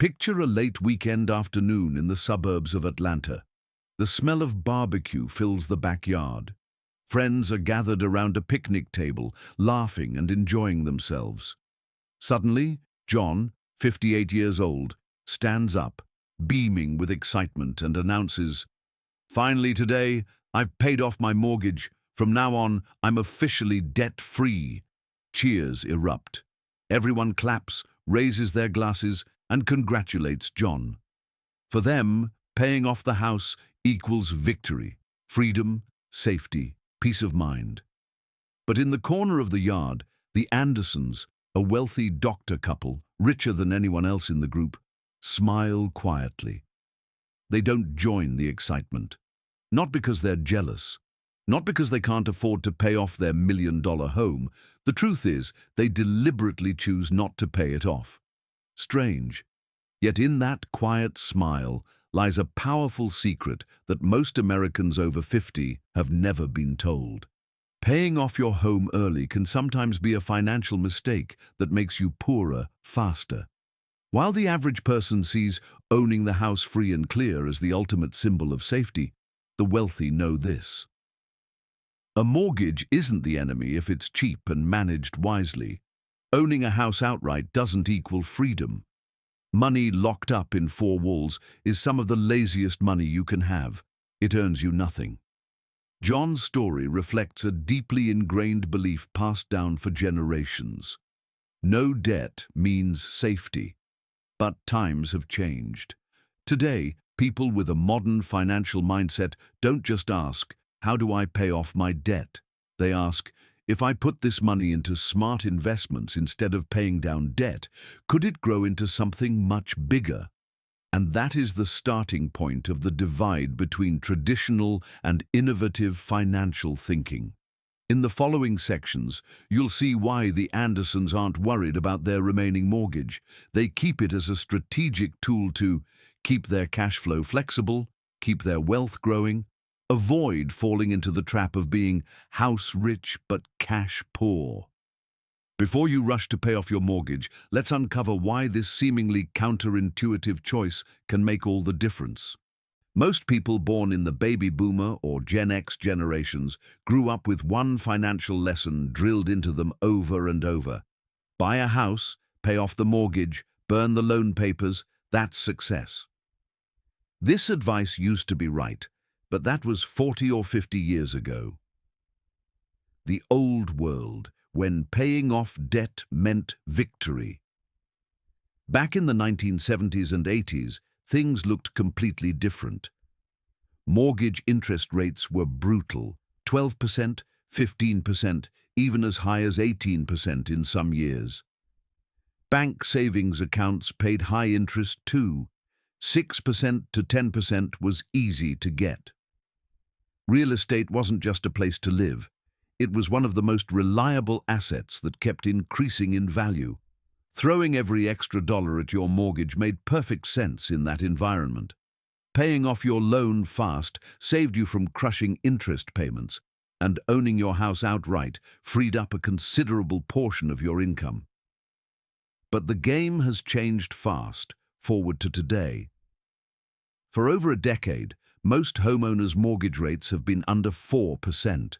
Picture a late weekend afternoon in the suburbs of Atlanta. The smell of barbecue fills the backyard. Friends are gathered around a picnic table, laughing and enjoying themselves. Suddenly, John, 58 years old, stands up, beaming with excitement, and announces, "Finally today, I've paid off my mortgage. From now on, I'm officially debt-free." Cheers erupt. Everyone claps, raises their glasses, and congratulates John. For them, paying off the house equals victory, freedom, safety, peace of mind. But in the corner of the yard, the Andersons, a wealthy doctor couple, richer than anyone else in the group, smile quietly. They don't join the excitement. Not because they're jealous, not because they can't afford to pay off their million-dollar home. The truth is, they deliberately choose not to pay it off. Strange. Yet in that quiet smile lies a powerful secret that most Americans over 50 have never been told. Paying off your home early can sometimes be a financial mistake that makes you poorer faster. While the average person sees owning the house free and clear as the ultimate symbol of safety, the wealthy know this. A mortgage isn't the enemy if it's cheap and managed wisely. Owning a house outright doesn't equal freedom. Money locked up in four walls is some of the laziest money you can have. It earns you nothing. John's story reflects a deeply ingrained belief passed down for generations. No debt means safety. But times have changed. Today, people with a modern financial mindset don't just ask, "How do I pay off my debt?" They ask, "If I put this money into smart investments instead of paying down debt, could it grow into something much bigger?" And that is the starting point of the divide between traditional and innovative financial thinking. In the following sections, you'll see why the Andersons aren't worried about their remaining mortgage. They keep it as a strategic tool to keep their cash flow flexible, keep their wealth growing, avoid falling into the trap of being house rich but cash poor. Before you rush to pay off your mortgage, let's uncover why this seemingly counterintuitive choice can make all the difference. Most people born in the baby boomer or Gen X generations grew up with one financial lesson drilled into them over and over. Buy a house, pay off the mortgage, burn the loan papers, that's success. This advice used to be right, but that was 40 or 50 years ago. The old world, when paying off debt meant victory. Back in the 1970s and 80s, things looked completely different. Mortgage interest rates were brutal, 12%, 15%, even as high as 18% in some years. Bank savings accounts paid high interest too. 6% to 10% was easy to get. Real estate wasn't just a place to live. It was one of the most reliable assets that kept increasing in value. Throwing every extra dollar at your mortgage made perfect sense in that environment. Paying off your loan fast saved you from crushing interest payments, and owning your house outright freed up a considerable portion of your income. But the game has changed fast, forward to today. For over a decade, most homeowners' mortgage rates have been under 4%.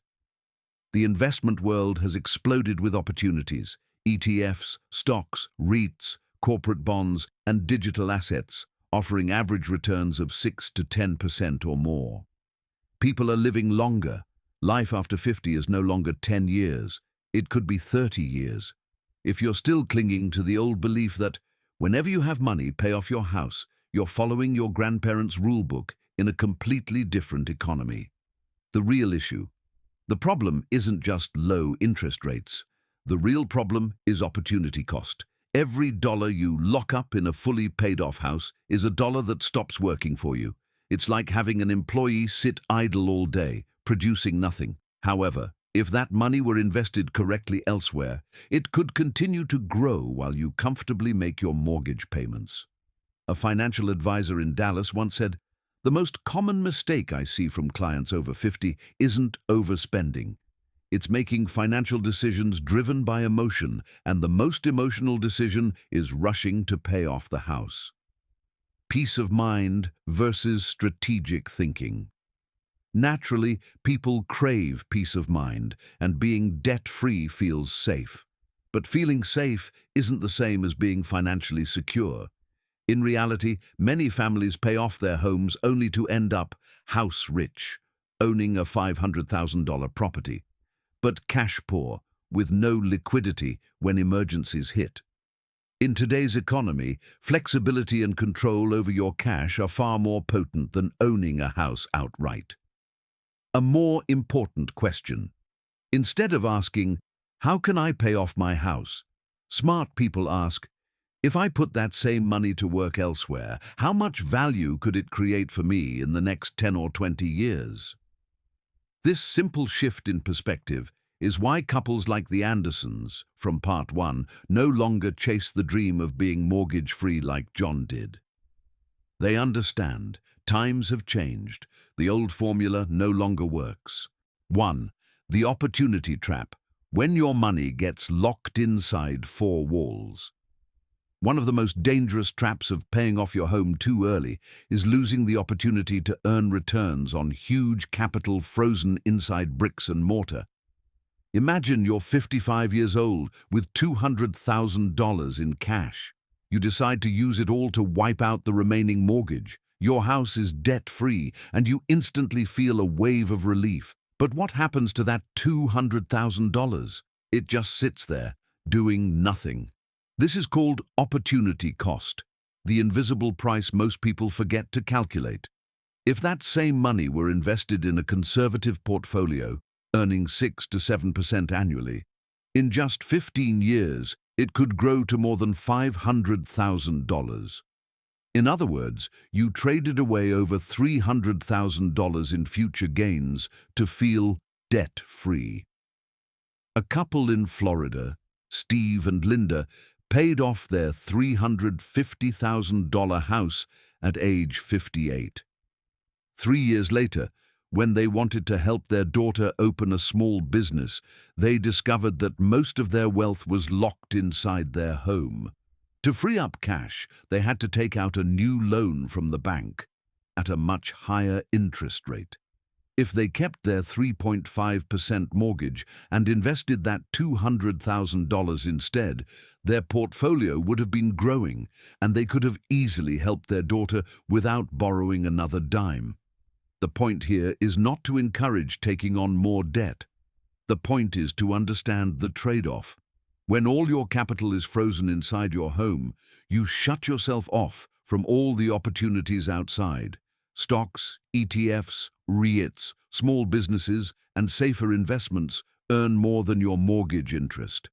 The investment world has exploded with opportunities: ETFs, stocks, REITs, corporate bonds, and digital assets, offering average returns of 6 to 10% or more. People are living longer. Life after 50 is no longer 10 years. It could be 30 years. If you're still clinging to the old belief that whenever you have money, pay off your house, you're following your grandparents' rulebook in a completely different economy. The real issue. The problem isn't just low interest rates. The real problem is opportunity cost. Every dollar you lock up in a fully paid-off house is a dollar that stops working for you. It's like having an employee sit idle all day, producing nothing. However, if that money were invested correctly elsewhere, it could continue to grow while you comfortably make your mortgage payments. A financial advisor in Dallas once said, "The most common mistake I see from clients over 50 isn't overspending. It's making financial decisions driven by emotion, and the most emotional decision is rushing to pay off the house." peace of mind versus strategic thinking. Naturally, people crave peace of mind, and being debt-free feels safe. But feeling safe isn't the same as being financially secure. In reality, many families pay off their homes only to end up house rich, owning a $500,000 property, but cash poor, with no liquidity when emergencies hit. In today's economy, flexibility and control over your cash are far more potent than owning a house outright. A more important question. Instead of asking, "How can I pay off my house?" smart people ask, "If I put that same money to work elsewhere, how much value could it create for me in the next 10 or 20 years?" This simple shift in perspective is why couples like the Andersons, from part 1, no longer chase the dream of being mortgage-free like John did. They understand times have changed. The old formula no longer works. 1. The opportunity trap. When your money gets locked inside 4 walls. One of the most dangerous traps of paying off your home too early is losing the opportunity to earn returns on huge capital frozen inside bricks and mortar. Imagine you're 55 years old with $200,000 in cash. You decide to use it all to wipe out the remaining mortgage. Your house is debt-free, and you instantly feel a wave of relief. But what happens to that $200,000? It just sits there, doing nothing. This is called opportunity cost, the invisible price most people forget to calculate. If that same money were invested in a conservative portfolio, earning 6 to 7% annually, in just 15 years, it could grow to more than $500,000. In other words, you traded away over $300,000 in future gains to feel debt-free. A couple in Florida, Steve and Linda, paid off their $350,000 house at age 58. 3 years later, when they wanted to help their daughter open a small business, they discovered that most of their wealth was locked inside their home. To free up cash, they had to take out a new loan from the bank at a much higher interest rate. If they kept their 3.5% mortgage and invested that $200,000 instead, their portfolio would have been growing, and they could have easily helped their daughter without borrowing another dime. The point here is not to encourage taking on more debt. The point is to understand the trade-off. When all your capital is frozen inside your home, you shut yourself off from all the opportunities outside. Stocks, ETFs, REITs, small businesses, and safer investments earn more than your mortgage interest.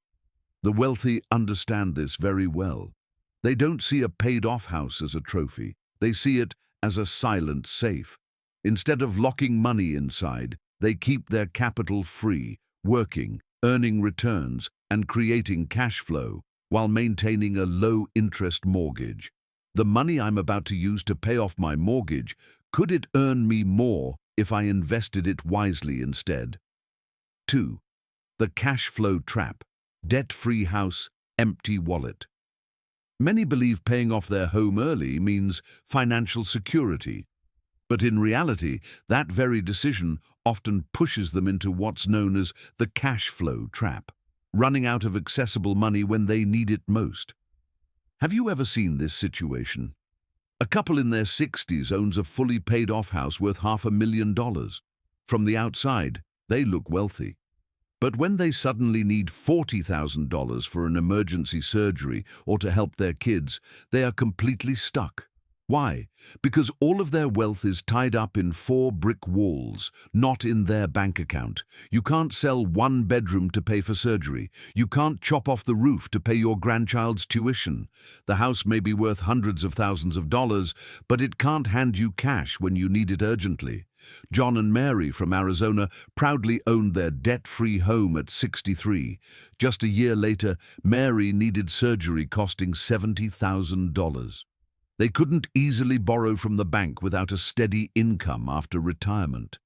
The wealthy understand this very well. They don't see a paid-off house as a trophy. They see it as a silent safe. Instead of locking money inside, they keep their capital free, working, earning returns, and creating cash flow while maintaining a low-interest mortgage. The money I'm about to use to pay off my mortgage, could it earn me more if I invested it wisely instead? 2. The cash flow trap. Debt-free house, empty wallet. Many believe paying off their home early means financial security. But in reality, that very decision often pushes them into what's known as the cash flow trap, running out of accessible money when they need it most. Have you ever seen this situation? A couple in their 60s owns a fully paid-off house worth $500,000. From the outside, they look wealthy. But when they suddenly need $40,000 for an emergency surgery or to help their kids, they are completely stuck. Why? Because all of their wealth is tied up in 4 brick walls, not in their bank account. You can't sell 1 bedroom to pay for surgery. You can't chop off the roof to pay your grandchild's tuition. The house may be worth hundreds of thousands of dollars, but it can't hand you cash when you need it urgently. John and Mary from Arizona proudly owned their debt-free home at 63. Just a year later, Mary needed surgery costing $70,000. They couldn't easily borrow from the bank without a steady income after retirement.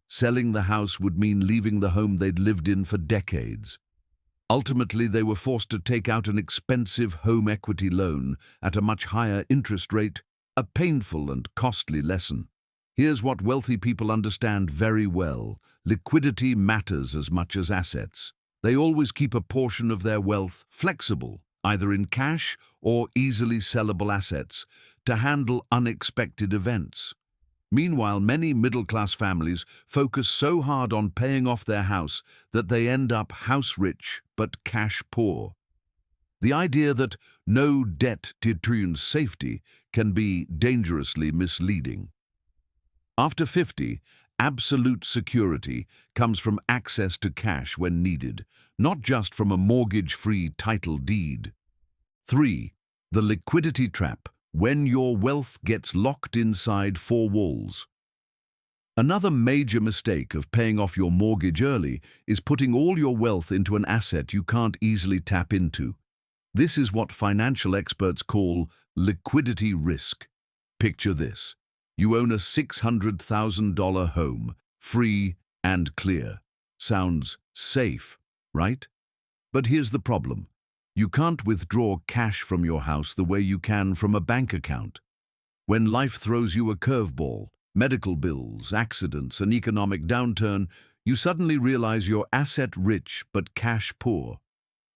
Selling the house would mean leaving the home they'd lived in for decades. Ultimately, they were forced to take out an expensive home equity loan at a much higher interest rate A painful and costly lesson. Here's what wealthy people understand very well. Liquidity matters as much as assets. They always keep a portion of their wealth flexible, either in cash or easily sellable assets, to handle unexpected events. Meanwhile, many middle-class families focus so hard on paying off their house that they end up house-rich but cash-poor. The idea that no debt determines safety can be dangerously misleading. After 50, absolute security comes from access to cash when needed, not just from a mortgage-free title deed. 3. The liquidity trap, when your wealth gets locked inside four walls. Another major mistake of paying off your mortgage early is putting all your wealth into an asset you can't easily tap into. This is what financial experts call liquidity risk. Picture this. You own a $600,000 home, free and clear. Sounds safe, right? But here's the problem. You can't withdraw cash from your house the way you can from a bank account. When life throws you a curveball, medical bills, accidents, an economic downturn, you suddenly realize you're asset-rich but cash-poor.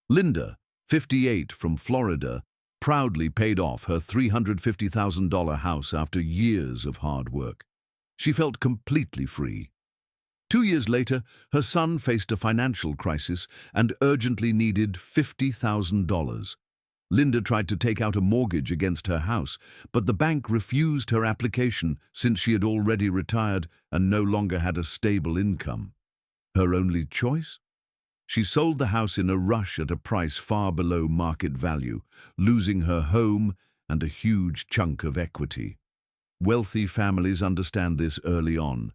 Linda, 58, from Florida, proudly paid off her $350,000 house after years of hard work. She felt completely free. 2 years later, her son faced a financial crisis and urgently needed $50,000. Linda tried to take out a mortgage against her house, but the bank refused her application since she had already retired and no longer had a stable income. Her only choice? She sold the house in a rush at a price far below market value, losing her home and a huge chunk of equity. Wealthy families understand this early on.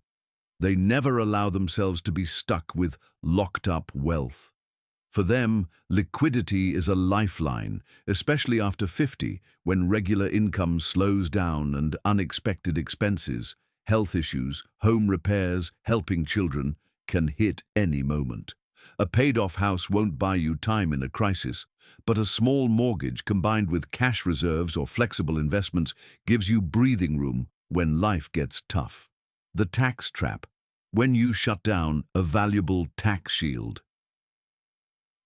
They never allow themselves to be stuck with locked-up wealth. For them, liquidity is a lifeline, especially after 50, when regular income slows down and unexpected expenses, health issues, home repairs, helping children, can hit any moment. A paid-off house won't buy you time in a crisis, but a small mortgage combined with cash reserves or flexible investments gives you breathing room when life gets tough. The tax trap, when you shut down a valuable tax shield.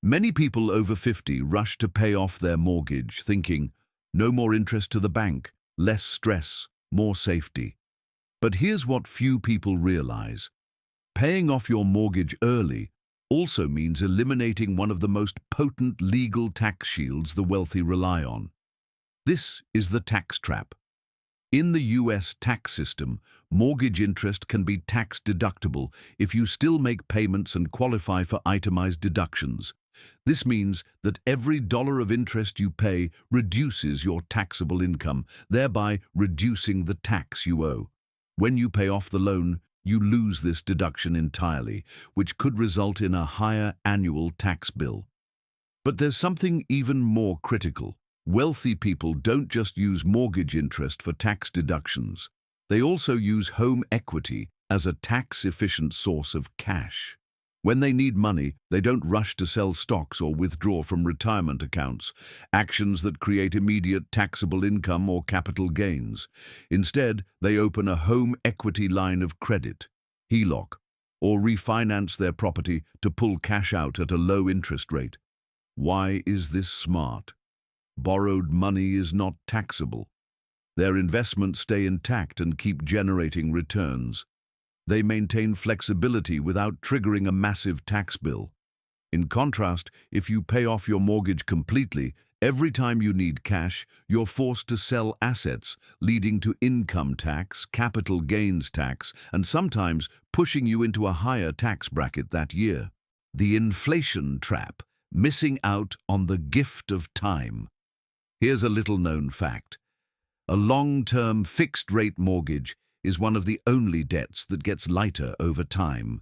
Many people over 50 rush to pay off their mortgage, thinking, no more interest to the bank, less stress, more safety. But here's what few people realize. Paying off your mortgage early also means eliminating one of the most potent legal tax shields the wealthy rely on. This is the tax trap. In the US tax system, mortgage interest can be tax-deductible if you still make payments and qualify for itemized deductions. This means that every dollar of interest you pay reduces your taxable income, thereby reducing the tax you owe. When you pay off the loan, you lose this deduction entirely, which could result in a higher annual tax bill. But there's something even more critical. Wealthy people don't just use mortgage interest for tax deductions. They also use home equity as a tax-efficient source of cash. When they need money, they don't rush to sell stocks or withdraw from retirement accounts, actions that create immediate taxable income or capital gains. Instead, they open a home equity line of credit, HELOC, or refinance their property to pull cash out at a low interest rate. Why is this smart? Borrowed money is not taxable. Their investments stay intact and keep generating returns. They maintain flexibility without triggering a massive tax bill. In contrast, if you pay off your mortgage completely, every time you need cash, you're forced to sell assets, leading to income tax, capital gains tax, and sometimes pushing you into a higher tax bracket that year. The inflation trap, missing out on the gift of time. Here's a little-known fact. A long-term fixed-rate mortgage is one of the only debts that gets lighter over time.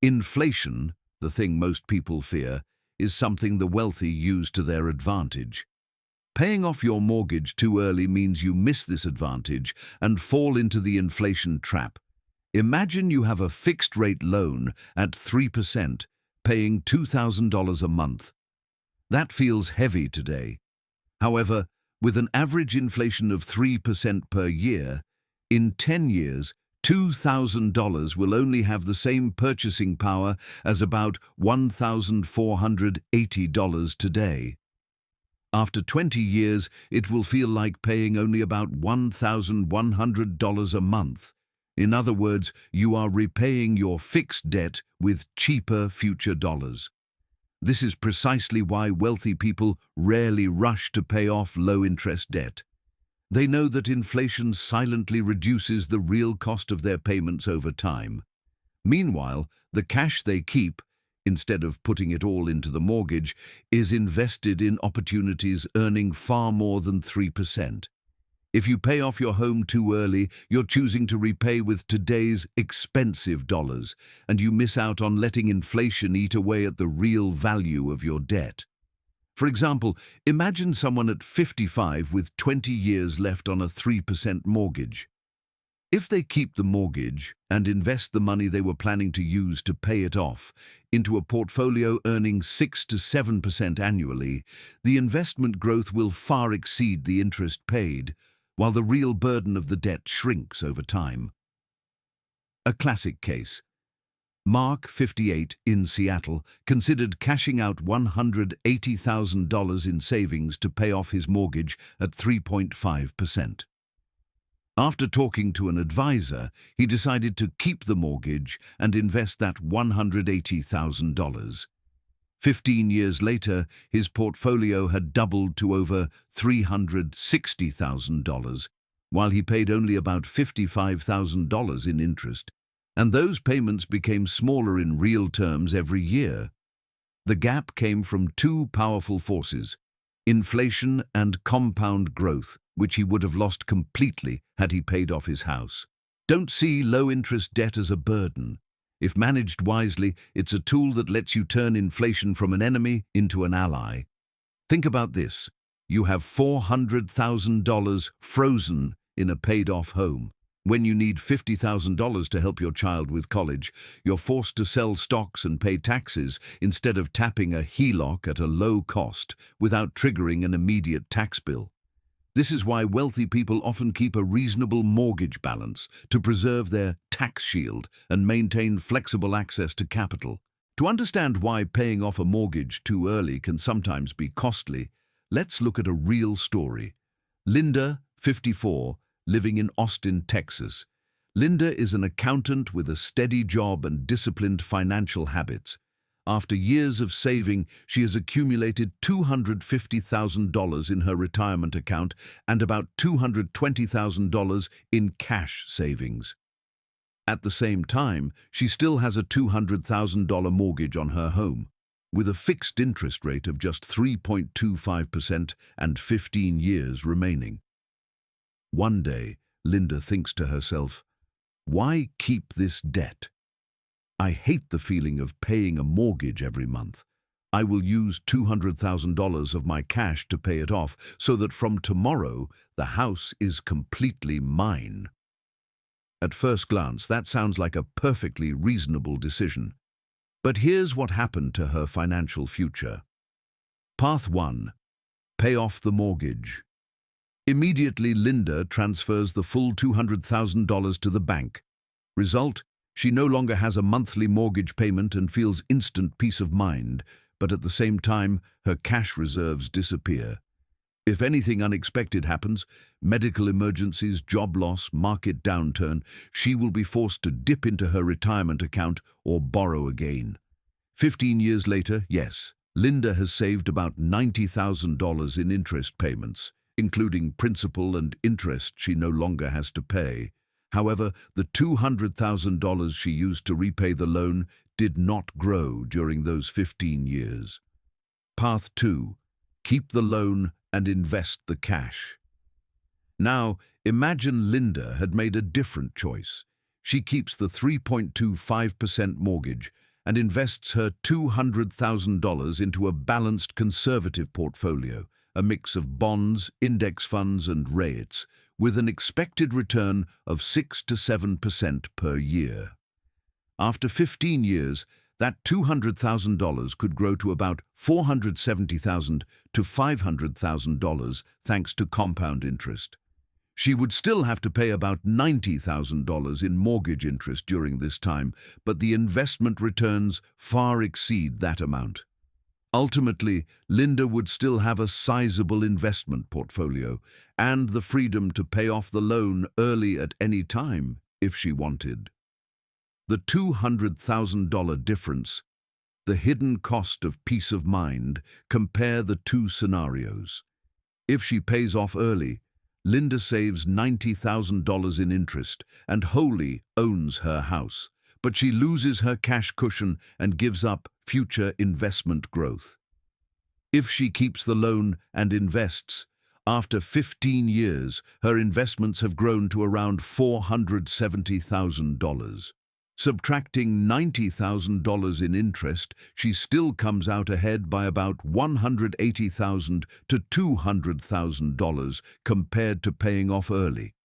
Inflation, the thing most people fear, is something the wealthy use to their advantage. Paying off your mortgage too early means you miss this advantage and fall into the inflation trap. Imagine you have a fixed-rate loan at 3%, paying $2,000 a month. That feels heavy today. However, With an average inflation of 3% per year, in 10 years, $2,000 will only have the same purchasing power as about $1,480 today. After 20 years, it will feel like paying only about $1,100 a month. In other words, you are repaying your fixed debt with cheaper future dollars. This is precisely why wealthy people rarely rush to pay off low-interest debt. They know that inflation silently reduces the real cost of their payments over time. Meanwhile, the cash they keep, instead of putting it all into the mortgage, is invested in opportunities earning far more than 3%. If you pay off your home too early, you're choosing to repay with today's expensive dollars, and you miss out on letting inflation eat away at the real value of your debt. For example, imagine someone at 55 with 20 years left on a 3% mortgage. If they keep the mortgage and invest the money they were planning to use to pay it off into a portfolio earning 6 to 7% annually, the investment growth will far exceed the interest paid, while the real burden of the debt shrinks over time. A classic case. Mark, 58, in Seattle, considered cashing out $180,000 in savings to pay off his mortgage at 3.5%. After talking to an advisor, he decided to keep the mortgage and invest that $180,000. 15 years later, his portfolio had doubled to over $360,000, while he paid only about $55,000 in interest, and those payments became smaller in real terms every year. The gap came from two powerful forces: inflation and compound growth, which he would have lost completely had he paid off his house. Don't see low-interest debt as a burden. If managed wisely, it's a tool that lets you turn inflation from an enemy into an ally. Think about this. You have $400,000 frozen in a paid-off home. When you need $50,000 to help your child with college, you're forced to sell stocks and pay taxes instead of tapping a HELOC at a low cost without triggering an immediate tax bill. This is why wealthy people often keep a reasonable mortgage balance to preserve their tax shield and maintain flexible access to capital. To understand why paying off a mortgage too early can sometimes be costly, let's look at a real story. Linda, 54, living in Austin, Texas. Linda is an accountant with a steady job and disciplined financial habits. After years of saving, she has accumulated $250,000 in her retirement account and about $220,000 in cash savings. At the same time, she still has a $200,000 mortgage on her home, with a fixed interest rate of just 3.25% and 15 years remaining. One day, Linda thinks to herself, "Why keep this debt? I hate the feeling of paying a mortgage every month. I will use $200,000 of my cash to pay it off so that from tomorrow the house is completely mine." At first glance, that sounds like a perfectly reasonable decision. But here's what happened to her financial future. Path 1. Pay off the mortgage. Immediately, Linda transfers the full $200,000 to the bank. Result: she no longer has a monthly mortgage payment and feels instant peace of mind, but at the same time, her cash reserves disappear. If anything unexpected happens, medical emergencies, job loss, market downturn, she will be forced to dip into her retirement account or borrow again. 15 years later, yes, Linda has saved about $90,000 in interest payments, including principal and interest she no longer has to pay. However, the $200,000 she used to repay the loan did not grow during those 15 years. Path 2. Keep the loan and invest the cash. Now, imagine Linda had made a different choice. She keeps the 3.25% mortgage and invests her $200,000 into a balanced conservative portfolio, a mix of bonds, index funds, and REITs, with an expected return of 6 to 7% per year. After 15 years, that $200,000 could grow to about $470,000 to $500,000 thanks to compound interest. She would still have to pay about $90,000 in mortgage interest during this time, but the investment returns far exceed that amount. Ultimately, Linda would still have a sizable investment portfolio and the freedom to pay off the loan early at any time if she wanted. The $200,000 difference, the hidden cost of peace of mind, compare the two scenarios. If she pays off early, Linda saves $90,000 in interest and wholly owns her house, but she loses her cash cushion and gives up future investment growth. If she keeps the loan and invests, after 15 years, her investments have grown to around $470,000. Subtracting $90,000 in interest, she still comes out ahead by about $180,000 to $200,000 compared to paying off early.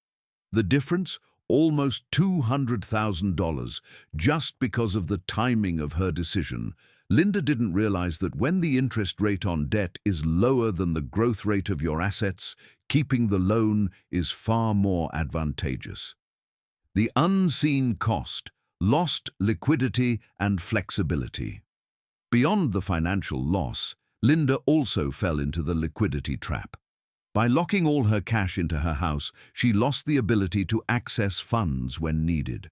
The difference? Almost $200,000, just because of the timing of her decision. Linda didn't realize that when the interest rate on debt is lower than the growth rate of your assets, keeping the loan is far more advantageous. The unseen cost: lost liquidity and flexibility. Beyond the financial loss, Linda also fell into the liquidity trap. By locking all her cash into her house, she lost the ability to access funds when needed.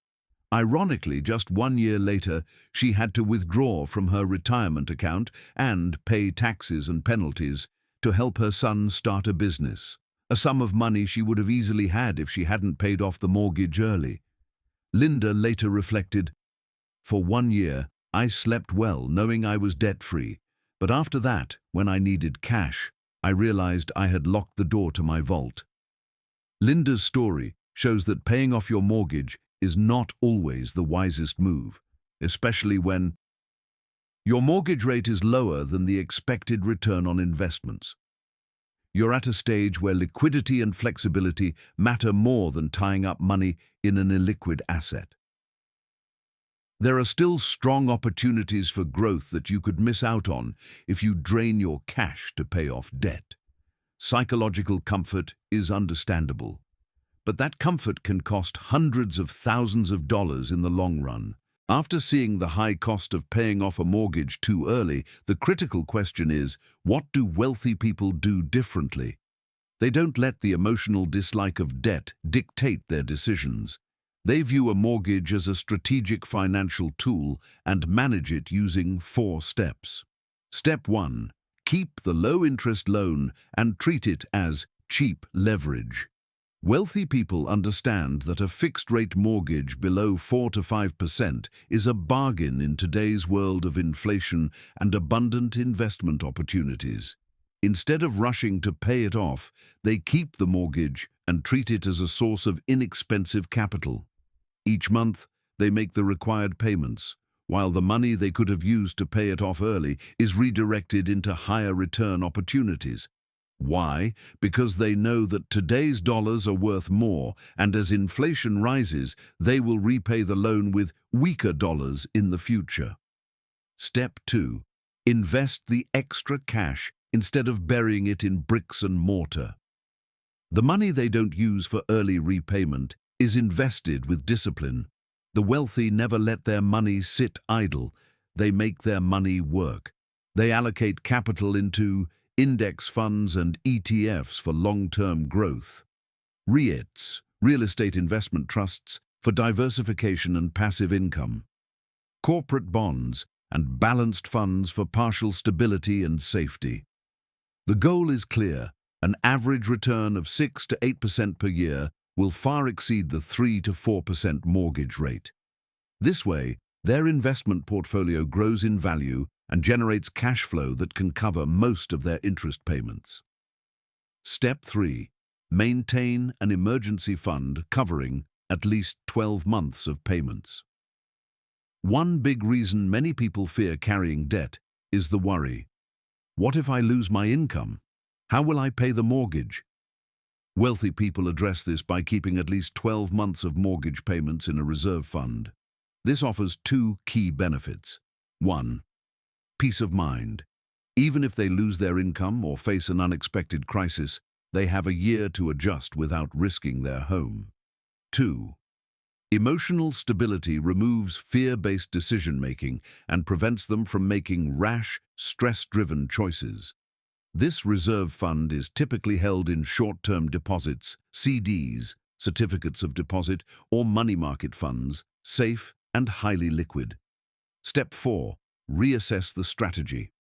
Ironically, just 1 year later, she had to withdraw from her retirement account and pay taxes and penalties to help her son start a business, a sum of money she would have easily had if she hadn't paid off the mortgage early. Linda later reflected, "For 1 year, I slept well knowing I was debt-free, but after that, when I needed cash, I realized I had locked the door to my vault." Linda's story shows that paying off your mortgage is not always the wisest move, especially when your mortgage rate is lower than the expected return on investments. You're at a stage where liquidity and flexibility matter more than tying up money in an illiquid asset. There are still strong opportunities for growth that you could miss out on if you drain your cash to pay off debt. Psychological comfort is understandable, but that comfort can cost hundreds of thousands of dollars in the long run. After seeing the high cost of paying off a mortgage too early, the critical question is, what do wealthy people do differently? They don't let the emotional dislike of debt dictate their decisions. They view a mortgage as a strategic financial tool and manage it using 4 steps. Step 1. Keep the low-interest loan and treat it as cheap leverage. Wealthy people understand that a fixed-rate mortgage below 4 to 5% is a bargain in today's world of inflation and abundant investment opportunities. Instead of rushing to pay it off, they keep the mortgage and treat it as a source of inexpensive capital. Each month, they make the required payments, while the money they could have used to pay it off early is redirected into higher return opportunities. Why? Because they know that today's dollars are worth more, and as inflation rises, they will repay the loan with weaker dollars in the future. Step 2. Invest the extra cash instead of burying it in bricks and mortar. The money they don't use for early repayment is invested with discipline. The wealthy never let their money sit idle. They make their money work. They allocate capital into index funds and ETFs for long-term growth, REITs, real estate investment trusts, for diversification and passive income, corporate bonds, and balanced funds for partial stability and safety. The goal is clear: an average return of 6 to 8% per year will far exceed the 3 to 4% mortgage rate. This way, their investment portfolio grows in value and generates cash flow that can cover most of their interest payments. Step 3. Maintain an emergency fund covering at least 12 months of payments. One big reason many people fear carrying debt is the worry. What if I lose my income? How will I pay the mortgage? Wealthy people address this by keeping at least 12 months of mortgage payments in a reserve fund. This offers 2 key benefits. 1. Peace of mind. Even if they lose their income or face an unexpected crisis, they have a year to adjust without risking their home. 2. Emotional stability removes fear-based decision-making and prevents them from making rash, stress-driven choices. This reserve fund is typically held in short-term deposits, CDs, certificates of deposit, or money market funds, safe and highly liquid. Step 4. Reassess the strategy.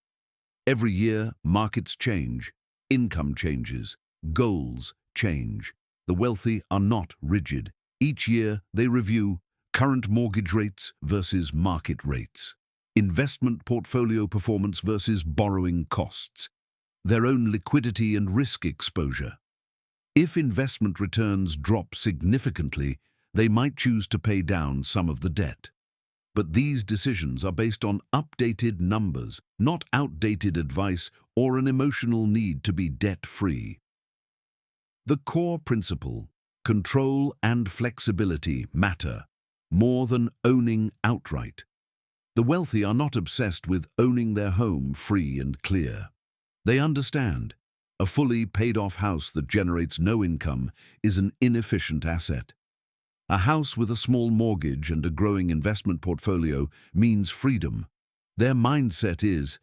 Every year, markets change, income changes, goals change. The wealthy are not rigid. Each year, they review current mortgage rates versus market rates, investment portfolio performance versus borrowing costs, their own liquidity and risk exposure. If investment returns drop significantly, they might choose to pay down some of the debt. But these decisions are based on updated numbers, not outdated advice or an emotional need to be debt-free. The core principle: control and flexibility matter more than owning outright. The wealthy are not obsessed with owning their home free and clear. They understand a fully paid-off house that generates no income is an inefficient asset. A house with a small mortgage and a growing investment portfolio means freedom. Their mindset is,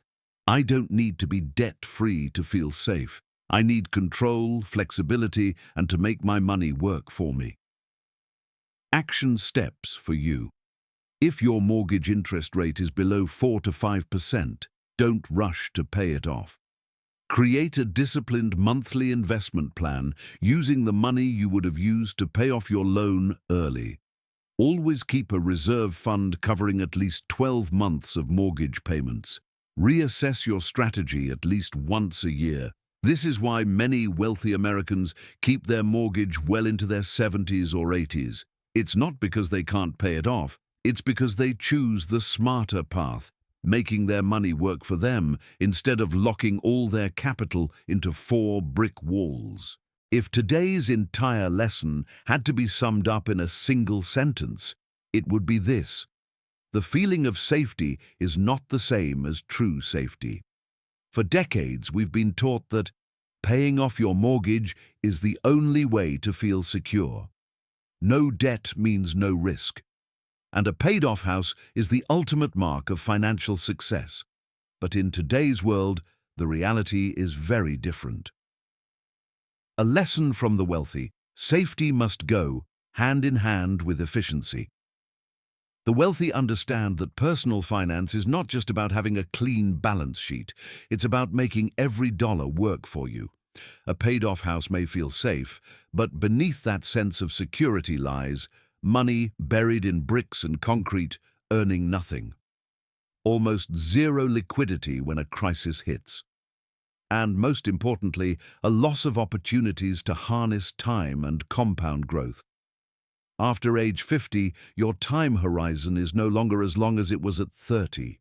I don't need to be debt-free to feel safe. I need control, flexibility, and to make my money work for me. Action steps for you. If your mortgage interest rate is below 4 to 5%, don't rush to pay it off. Create a disciplined monthly investment plan using the money you would have used to pay off your loan early. Always keep a reserve fund covering at least 12 months of mortgage payments. Reassess your strategy at least once a year. This is why many wealthy Americans keep their mortgage well into their 70s or 80s. It's not because they can't pay it off, it's because they choose the smarter path, making their money work for them instead of locking all their capital into 4 brick walls. If today's entire lesson had to be summed up in a single sentence, it would be this: the feeling of safety is not the same as true safety. For decades, we've been taught that paying off your mortgage is the only way to feel secure. No debt means no risk. And a paid-off house is the ultimate mark of financial success. But in today's world, the reality is very different. A lesson from the wealthy: safety must go hand in hand with efficiency. The wealthy understand that personal finance is not just about having a clean balance sheet, it's about making every dollar work for you. A paid-off house may feel safe, but beneath that sense of security lies money buried in bricks and concrete, earning nothing. Almost zero liquidity when a crisis hits. And most importantly, a loss of opportunities to harness time and compound growth. After age 50, your time horizon is no longer as long as it was at 30.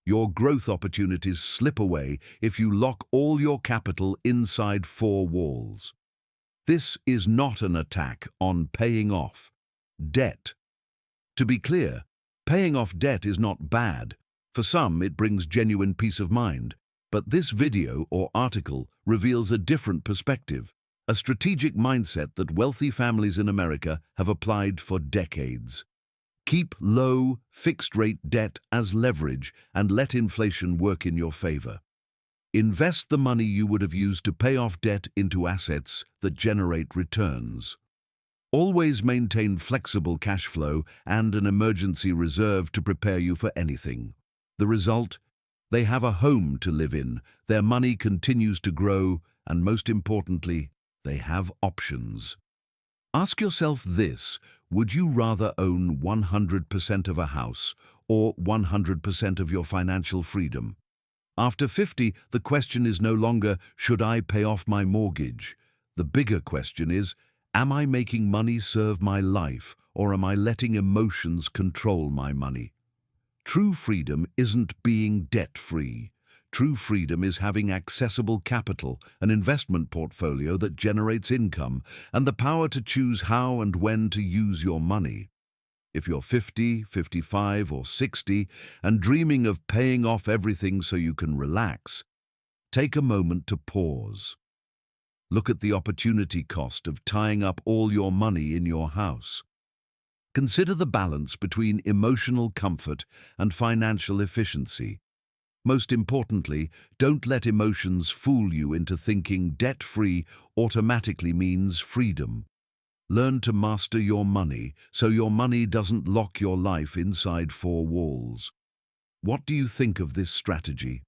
Your growth opportunities slip away if you lock all your capital inside 4 walls. This is not an attack on paying off debt. To be clear, paying off debt is not bad. For some, it brings genuine peace of mind. But this video or article reveals a different perspective, a strategic mindset that wealthy families in America have applied for decades. Keep low, fixed-rate debt as leverage and let inflation work in your favor. Invest the money you would have used to pay off debt into assets that generate returns. Always maintain flexible cash flow and an emergency reserve to prepare you for anything. The result? They have a home to live in, their money continues to grow, and most importantly, they have options. Ask yourself this: would you rather own 100% of a house or 100% of your financial freedom? After 50, the question is no longer, should I pay off my mortgage? The bigger question is, am I making money serve my life, or am I letting emotions control my money? True freedom isn't being debt-free. True freedom is having accessible capital, an investment portfolio that generates income, and the power to choose how and when to use your money. If you're 50, 55, or 60 and dreaming of paying off everything so you can relax, take a moment to pause. Look at the opportunity cost of tying up all your money in your house. Consider the balance between emotional comfort and financial efficiency. Most importantly, don't let emotions fool you into thinking debt-free automatically means freedom. Learn to master your money so your money doesn't lock your life inside four walls. What do you think of this strategy?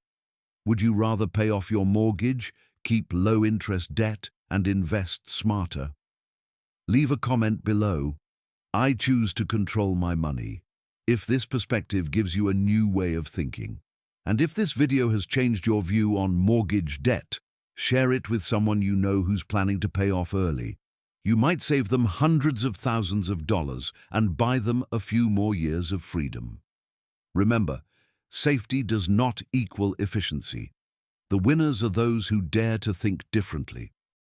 Would you rather pay off your mortgage, keep low-interest debt, and invest smarter? Leave a comment below. I choose to control my money. If this perspective gives you a new way of thinking, and if this video has changed your view on mortgage debt, share it with someone you know who's planning to pay off early. You might save them hundreds of thousands of dollars and buy them a few more years of freedom. Remember, safety does not equal efficiency. The winners are those who dare to think differently.